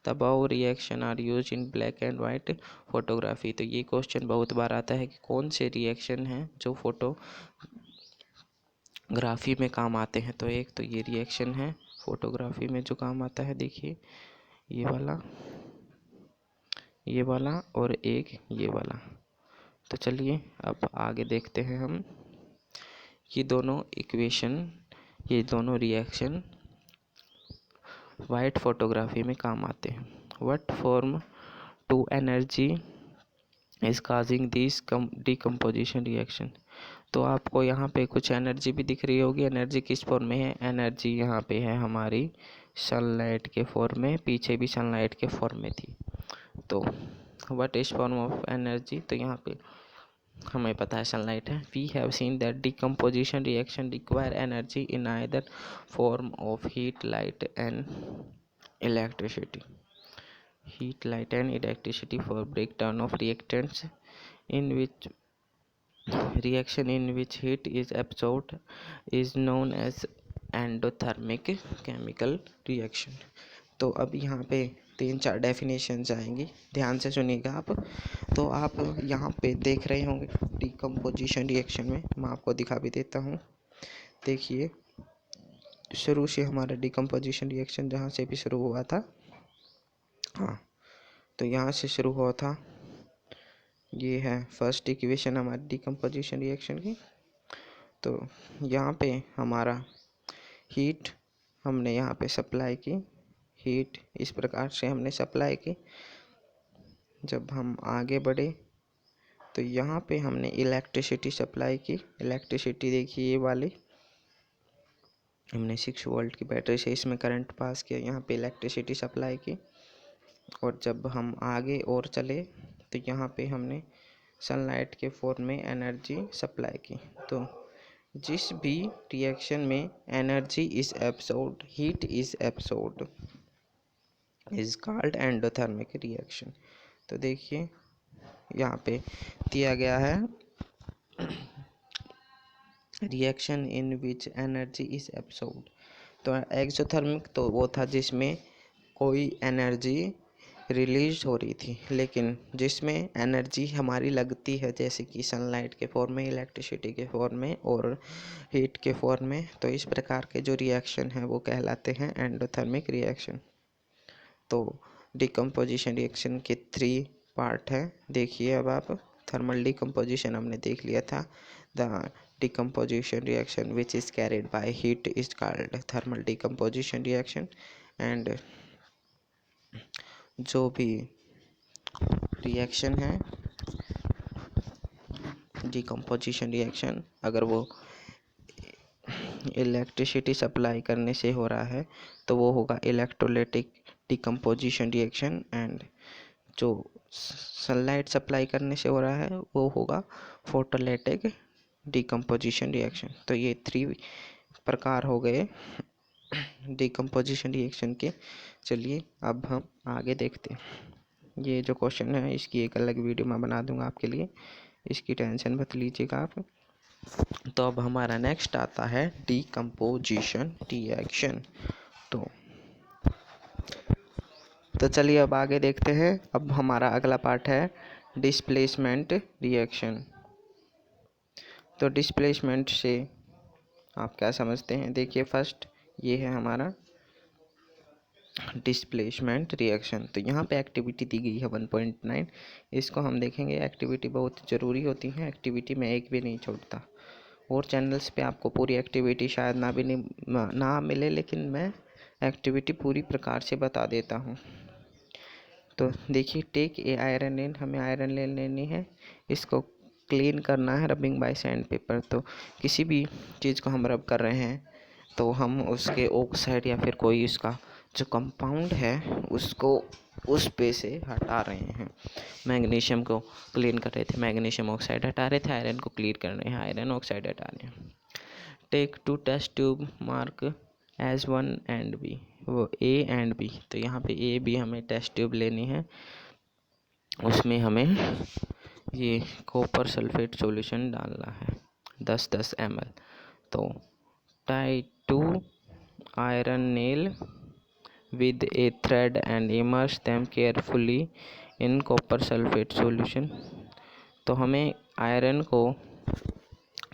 The above reaction are use in black and white photography. तो ये क्वेश्चन बहुत बार आता है कि कौन से रिएक्शन हैं जो फोटोग्राफी में काम आते हैं। तो एक तो ये रिएक्शन है फोटोग्राफी में जो काम आता है, देखिए ये वाला और एक ये वाला। तो चलिए अब आगे देखते हैं हम। ये दोनों रिएक्शन वाइट फोटोग्राफी में काम आते हैं। What form to energy is causing this decomposition reaction. तो आपको यहाँ पे कुछ एनर्जी भी दिख रही होगी। एनर्जी किस फॉर्म में है? एनर्जी यहाँ पे है हमारी सनलाइट के फॉर्म में, पीछे भी सनलाइट के फॉर्म में थी। तो what is form of energy, तो यहाँ पे हमें पता है सनलाइट है। We have seen that decomposition reaction require energy in either form of heat light and electricity for breakdown of reactants in which reaction in which heat is absorbed is known as endothermic chemical reaction। तो अब यहाँ पे 3-4 definitions आएंगी, ध्यान से सुनिएगा आप। तो आप यहाँ पे देख रहे होंगे डिकम्पोजिशन रिएक्शन में, मैं आपको दिखा भी देता हूँ। देखिए शुरू से हमारा डिकम्पोजिशन रिएक्शन जहाँ से भी शुरू हुआ था, हाँ तो यहाँ से शुरू हुआ था। ये है फर्स्ट इक्वेशन हमारी डिकम्पोजिशन रिएक्शन की। तो यहाँ पे हमारा हीट हमने यहाँ पे सप्लाई की, हीट इस प्रकार से हमने सप्लाई की। जब हम आगे बढ़े तो यहाँ पे हमने इलेक्ट्रिसिटी सप्लाई की। इलेक्ट्रिसिटी देखिए ये वाली, हमने 6 वोल्ट की बैटरी से इसमें करंट पास किया, यहाँ पे इलेक्ट्रिसिटी सप्लाई की। और जब हम आगे और चले तो यहाँ पे हमने सनलाइट के फॉर्म में एनर्जी सप्लाई की। तो जिस भी रिएक्शन में energy is absorbed, heat is absorbed, is called endothermic reaction. तो देखिए यहाँ पे दिया गया है reaction in which energy is absorbed. तो एक्सोथर्मिक तो वो था जिसमें कोई एनर्जी रिलीज हो रही थी, लेकिन जिसमें एनर्जी हमारी लगती है जैसे कि सनलाइट के फॉर्म में, इलेक्ट्रिसिटी के फॉर्म में और हीट के फॉर्म में, तो इस प्रकार के जो रिएक्शन हैं वो कहलाते हैं एंडोथर्मिक रिएक्शन। तो डिकम्पोजिशन रिएक्शन के 3 पार्ट हैं। देखिए अब आप, थर्मल डिकम्पोजिशन हमने देख लिया था। The decomposition reaction which is carried by heat is called thermal decomposition reaction. And जो भी रिएक्शन है डिकम्पोजिशन रिएक्शन, अगर वो इलेक्ट्रिसिटी सप्लाई करने से हो रहा है तो वो होगा इलेक्ट्रोलाइटिक डिकम्पोजिशन रिएक्शन। एंड जो सनलाइट सप्लाई करने से हो रहा है वो होगा फोटोलाइटिक डिकम्पोजिशन रिएक्शन। तो ये 3 प्रकार हो गए डिकम्पोजिशन रिएक्शन के। चलिए अब हम आगे देखते हैं। ये जो क्वेश्चन है इसकी एक अलग वीडियो मैं बना दूंगा आपके लिए, इसकी टेंशन मत लीजिएगा आप। तो अब हमारा नेक्स्ट आता है डिकम्पोजिशन रिएक्शन। तो चलिए अब आगे देखते हैं। अब हमारा अगला पार्ट है डिस्प्लेसमेंट रिएक्शन। तो डिस्प्लेसमेंट से आप क्या समझते हैं? देखिए फर्स्ट ये है हमारा डिस्प्लेसमेंट रिएक्शन। तो यहाँ पे एक्टिविटी दी गई है 1.9, इसको हम देखेंगे। एक्टिविटी बहुत ज़रूरी होती है, एक्टिविटी में एक भी नहीं छोड़ता। और चैनल्स पे आपको पूरी एक्टिविटी शायद ना मिले, लेकिन मैं एक्टिविटी पूरी प्रकार से बता देता हूँ। तो देखिए टेक ए आयरन इन, हमें आयरन ले लेनी है, इसको क्लीन करना है रबिंग बाय सैंड पेपर। तो किसी भी चीज़ को हम रब कर रहे हैं तो हम उसके ऑक्साइड या फिर कोई उसका जो कंपाउंड है उसको उस पे से हटा रहे हैं। मैग्नीशियम को क्लीन कर रहे थे, मैग्नीशियम ऑक्साइड हटा रहे थे, आयरन को क्लीन कर रहे हैं, आयरन ऑक्साइड हटा रहे हैं। Take two test tube mark as 1 and B, वो ए एंड बी, तो यहाँ पे ए बी हमें टेस्ट ट्यूब लेनी है। उसमें हमें ये कॉपर सल्फेट सॉल्यूशन डालना है 10-10 ml। तो tie two iron nail with a thread and immerse them carefully in copper sulfate solution। तो हमें आयरन को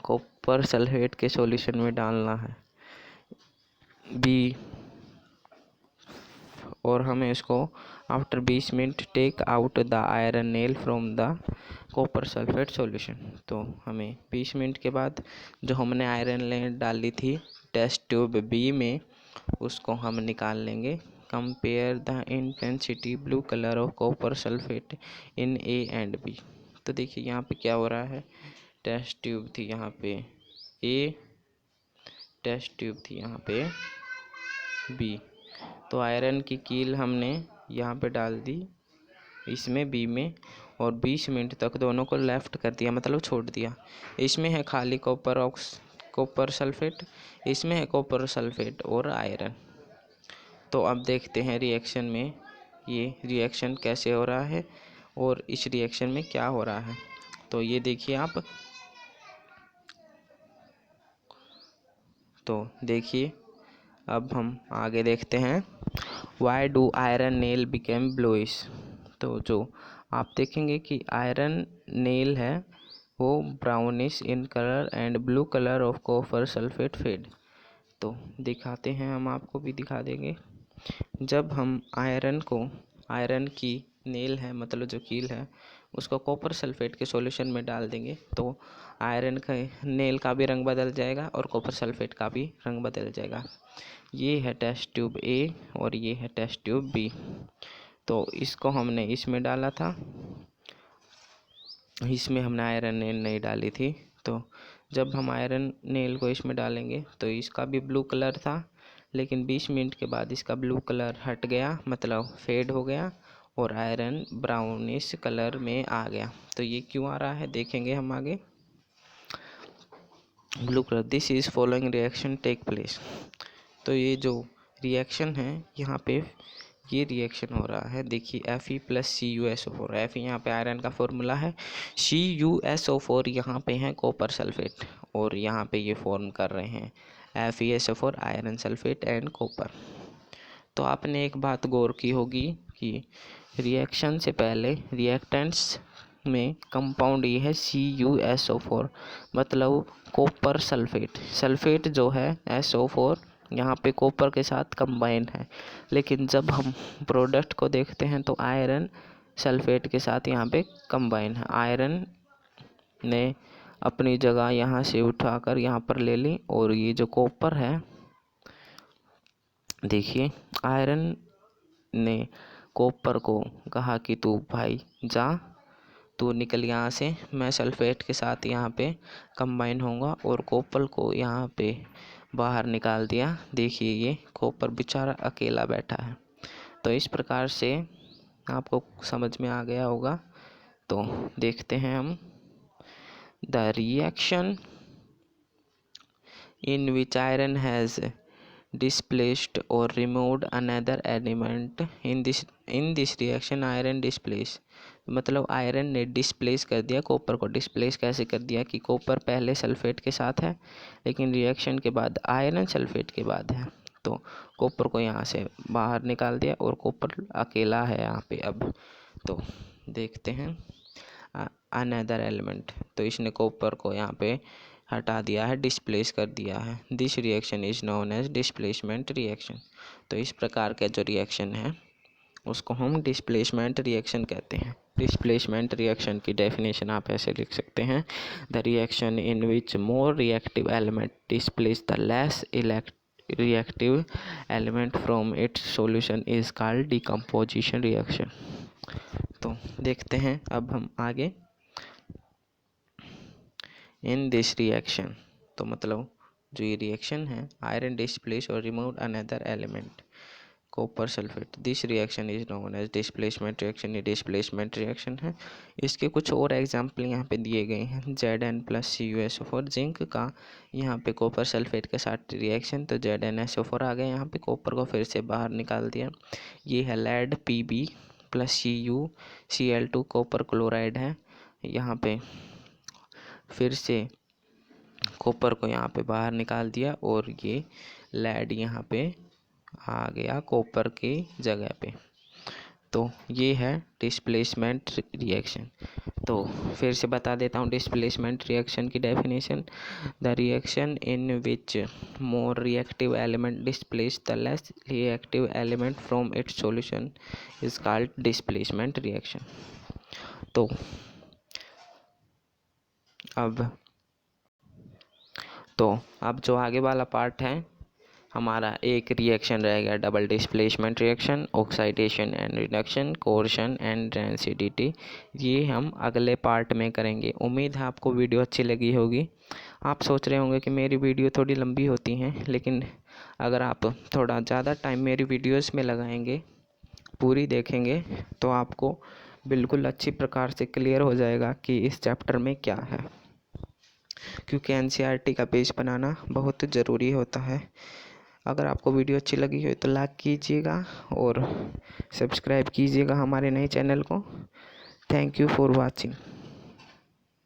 कॉपर सल्फेट के सॉल्यूशन में डालना है बी, और हमें इसको after 20 minute take out the iron nail from the copper sulphate solution. तो हमें 20 मिनट के बाद जो हमने आयरन नेल डाली थी टेस्ट ट्यूब बी में, उसको हम निकाल लेंगे। Compare the intensity blue colour of copper sulphate in A and B. तो देखिए यहाँ पे क्या हो रहा है, टेस्ट ट्यूब थी यहाँ पे ए, टेस्ट ट्यूब थी यहाँ पे बी। तो आयरन की कील हमने यहाँ पे डाल दी इसमें बी में, और 20 मिनट तक दोनों को लेफ्ट कर दिया, मतलब छोड़ दिया। इसमें है खाली कॉपर सल्फेट, इसमें है कॉपर सल्फेट और आयरन। तो अब देखते हैं रिएक्शन में ये रिएक्शन कैसे हो रहा है और इस रिएक्शन में क्या हो रहा है। तो ये देखिए आप, तो देखिए अब हम आगे देखते हैं। Why do iron nail became bluish. तो जो आप देखेंगे कि आयरन नेल है वो brownish in colour and blue colour of copper sulphate fade. तो दिखाते हैं, हम आपको भी दिखा देंगे। जब हम आयरन की नेल है, मतलब जो कील है, उसको कॉपर सल्फेट के सॉल्यूशन में डाल देंगे तो आयरन का नेल का भी रंग बदल जाएगा और कॉपर सल्फेट का भी रंग बदल जाएगा। ये है टेस्ट ट्यूब ए और ये है टेस्ट ट्यूब बी। तो इसको हमने इसमें डाला था, इसमें हमने आयरन नेल नहीं डाली थी। तो जब हम आयरन नेल को इसमें डालेंगे तो इसका भी ब्लू कलर था, लेकिन 20 मिनट के बाद इसका ब्लू कलर हट गया, मतलब फेड हो गया, और आयरन ब्राउनिश कलर में आ गया। तो ये क्यों आ रहा है देखेंगे हम आगे। Blue colour, this is following reaction take place. तो ये जो रिएक्शन है यहाँ पे, ये रिएक्शन हो रहा है, देखिए Fe+CuSO4। Fe यहाँ पे आयरन का फॉर्मूला है, CuSO4 यहाँ पे है कॉपर सल्फेट, और यहाँ पे ये फॉर्म कर रहे हैं FeSO4 iron sulphate and copper. तो आपने एक बात गौर की होगी कि रिएक्शन से पहले रिएक्टेंट्स में कंपाउंड ये है CuSO4, मतलब कॉपर सल्फेट। सल्फेट जो है SO4 यहाँ पे कॉपर के साथ कंबाइन है, लेकिन जब हम प्रोडक्ट को देखते हैं तो आयरन सल्फेट के साथ यहाँ पे कंबाइन है। आयरन ने अपनी जगह यहाँ से उठाकर यहाँ पर ले ली, और ये जो कॉपर है, देखिए आयरन ने कॉपर को कहा कि तू भाई जा, तू निकल यहाँ से, मैं सल्फेट के साथ यहाँ पे कंबाइन होऊंगा, और कॉपर को यहाँ पे बाहर निकाल दिया। देखिए ये कॉपर बेचारा अकेला बैठा है। तो इस प्रकार से आपको समझ में आ गया होगा। तो देखते हैं हम, the reaction in which iron has displaced or removed another element in this reaction iron displace, मतलब आयरन ने डिस्प्लेस कर दिया कॉपर को। डिस्प्लेस कैसे कर दिया कि कॉपर पहले सल्फेट के साथ है, लेकिन रिएक्शन के बाद आयरन सल्फेट के बाद है, तो कॉपर को यहाँ से बाहर निकाल दिया और कॉपर अकेला है यहाँ पे अब। तो देखते हैं अनदर एलिमेंट, तो इसने कॉपर को यहाँ पे हटा दिया है, डिस्प्लेस कर दिया है। This reaction is known as displacement reaction. तो इस प्रकार का जो रिएक्शन है उसको हम डिस्प्लेसमेंट रिएक्शन कहते हैं। डिस्प्लेसमेंट रिएक्शन की डेफिनेशन आप ऐसे लिख सकते हैं, the reaction in which more reactive element displace the less reactive element from its solution is called decomposition reaction. तो देखते हैं अब हम आगे। इन दिस रिएक्शन, तो मतलब जो ये रिएक्शन है, आयरन डिस्प्लेस और remove another element, copper sulphate. This reaction is known as displacement reaction. ये डिस्प्लेसमेंट रिएक्शन है। इसके कुछ और एग्जाम्पल यहाँ पे दिए गए हैं। Zn+ CuSO4 जिंक का यहाँ पे कॉपर सल्फेट के साथ रिएक्शन, तो ZnSO4 आ गया। यहाँ पे कॉपर को फिर से बाहर निकाल दिया। ये है lead Pb+Cu Cl2 copper chloride है। यहाँ पे फिर से कॉपर को यहाँ पे बाहर निकाल दिया और ये लेड यहाँ पे आ गया कॉपर की जगह पे। तो ये है डिस्प्लेसमेंट रिएक्शन। तो फिर से बता देता हूँ डिस्प्लेसमेंट रिएक्शन की definition. The reaction in which more reactive element displace the less reactive element from its solution is called displacement reaction. तो अब जो आगे वाला पार्ट है हमारा, एक रिएक्शन रहेगा double displacement reaction, oxidation and reduction, coercion and density. ये हम अगले पार्ट में करेंगे। उम्मीद है आपको वीडियो अच्छी लगी होगी। आप सोच रहे होंगे कि मेरी वीडियो थोड़ी लंबी होती हैं, लेकिन अगर आप थोड़ा ज़्यादा टाइम मेरी वीडियोस में लगाएंगे, पूरी देखेंगे, तो आपको बिल्कुल अच्छी प्रकार से क्लियर हो जाएगा कि इस चैप्टर में क्या है। क्योंकि NCERT का पेज बनाना बहुत ज़रूरी होता है। अगर आपको वीडियो अच्छी लगी हो तो लाइक कीजिएगा और सब्सक्राइब कीजिएगा हमारे नए चैनल को। Thank you for watching.